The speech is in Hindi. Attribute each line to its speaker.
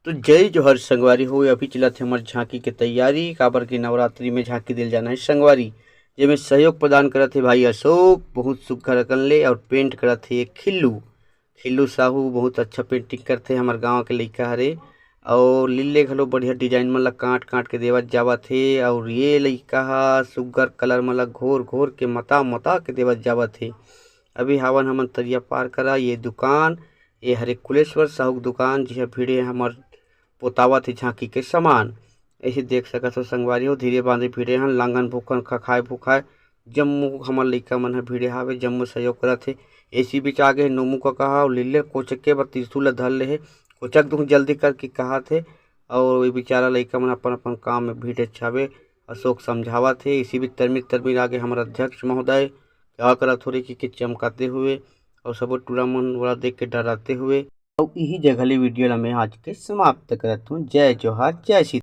Speaker 1: तो जय जोहर संगवारी हो। अभी चलत हे हमर झांकी के तैयारी काबर के नवरात्रि में झांकी दिल जाना है संगवारी, जेमे सहयोग प्रदान करत हे भाई अशोक बहुत सुग्घर अकन ले, और पेंट करत हे खिल्लू खिल्लू साहू बहुत अच्छा पेंटिंग करथे। हमर गांव के लइका हरे और लीले घलो बढ़िया डिजाइन मन ला काट काट के देवत जावत हे। और ये लइका ह सुग्घर कलर मन ला घोर घोर के मता मता के देवत जावत हे। अभी हावन हमन तरिया पार करा ये दुकान, ये हरे कुलेश्वर साहू के दुकान जिहा भिड़े हमर पोतावत हे झांकी के समान। ऐसे देख सकत हो संगवारी हो, धीरे बांधे भिड़े हन, लांगन भूखन खखाए भूखाए जम्मो हमर लइका मन ह भिड़े हावे, जम्मो सहयोग करत हे। ऐसी बीच आगे हे नोमू कका ह अउ लीले कोचके बर त्रिशूल ल धर ले हे, कोचक दूँ जल्दी कर के कहत हे। और ये बेचारा लइका मन अपन अपन काम में भिड़ेच हावे। अशोक समझावत हे। इसी बीच तरमिर तरमिर आगे हमर अध्यक्ष महोदय क्या करत हो रे कि चमकाते हुए और सबो टूरा मन वाला देख के डराते हुए। और यही जगह ले वीडियो ला मैं आज के समाप्त करत हूँ। जय जोहार, जय श्री